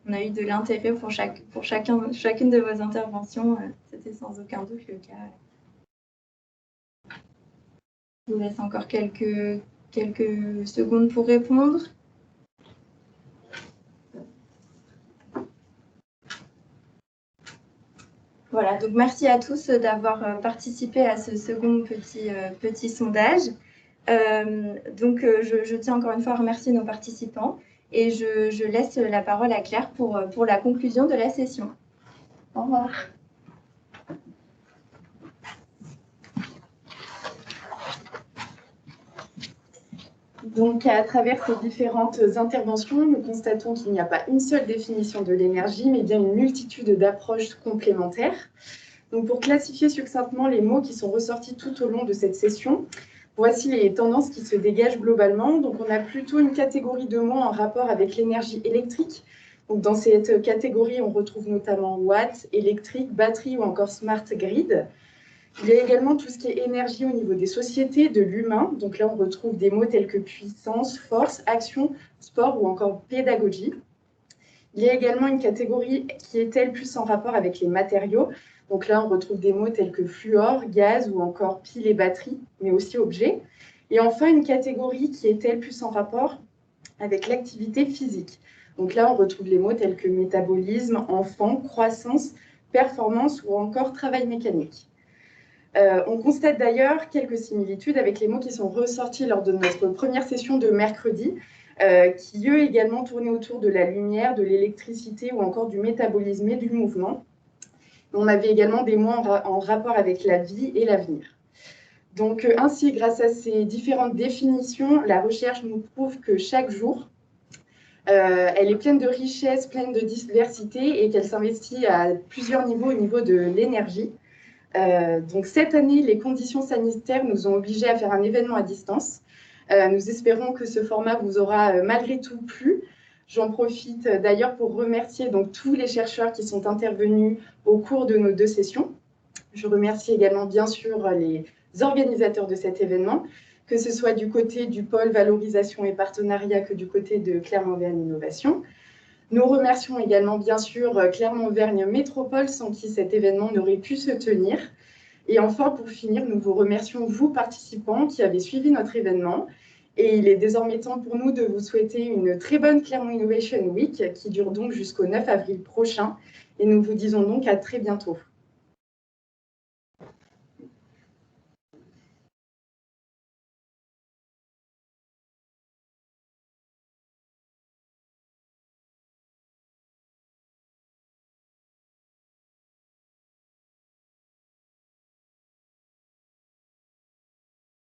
S2: On a eu de l'intérêt pour chacune de vos interventions. C'était sans aucun doute le cas. Je vous laisse encore quelques secondes pour répondre. Voilà, donc merci à tous d'avoir participé à ce second petit sondage. Je tiens encore une fois à remercier nos participants et je laisse la parole à Claire pour la conclusion de la session. Au revoir.
S1: Donc, à travers ces différentes interventions, nous constatons qu'il n'y a pas une seule définition de l'énergie, mais bien une multitude d'approches complémentaires. Donc, pour classifier succinctement les mots qui sont ressortis tout au long de cette session, voici les tendances qui se dégagent globalement. Donc, on a plutôt une catégorie de mots en rapport avec l'énergie électrique. Donc, dans cette catégorie, on retrouve notamment watt, électrique, batterie ou encore smart grid. Il y a également tout ce qui est énergie au niveau des sociétés, de l'humain. Donc là, on retrouve des mots tels que puissance, force, action, sport ou encore pédagogie. Il y a également une catégorie qui est elle plus en rapport avec les matériaux. Donc là, on retrouve des mots tels que fluor, gaz ou encore piles et batteries, mais aussi objets. Et enfin, une catégorie qui est elle plus en rapport avec l'activité physique. Donc là, on retrouve les mots tels que métabolisme, enfant, croissance, performance ou encore travail mécanique. On constate d'ailleurs quelques similitudes avec les mots qui sont ressortis lors de notre première session de mercredi, qui eux également tournaient autour de la lumière, de l'électricité ou encore du métabolisme et du mouvement. On avait également des mots en rapport avec la vie et l'avenir. Donc ainsi, grâce à ces différentes définitions, la recherche nous prouve que chaque jour, elle est pleine de richesse, pleine de diversité et qu'elle s'investit à plusieurs niveaux au niveau de l'énergie. Donc cette année, les conditions sanitaires nous ont obligés à faire un événement à distance. Nous espérons que ce format vous aura malgré tout plu. J'en profite d'ailleurs pour remercier donc tous les chercheurs qui sont intervenus au cours de nos 2 sessions. Je remercie également bien sûr les organisateurs de cet événement, que ce soit du côté du pôle valorisation et partenariat que du côté de Clermont-Auvergne Innovation. Nous remercions également bien sûr Clermont-Auvergne Métropole, sans qui cet événement n'aurait pu se tenir. Et enfin, pour finir, nous vous remercions, vous participants, qui avez suivi notre événement. Et il est désormais temps pour nous de vous souhaiter une très bonne Clermont Innovation Week, qui dure donc jusqu'au 9 avril prochain. Et nous vous disons donc à très bientôt.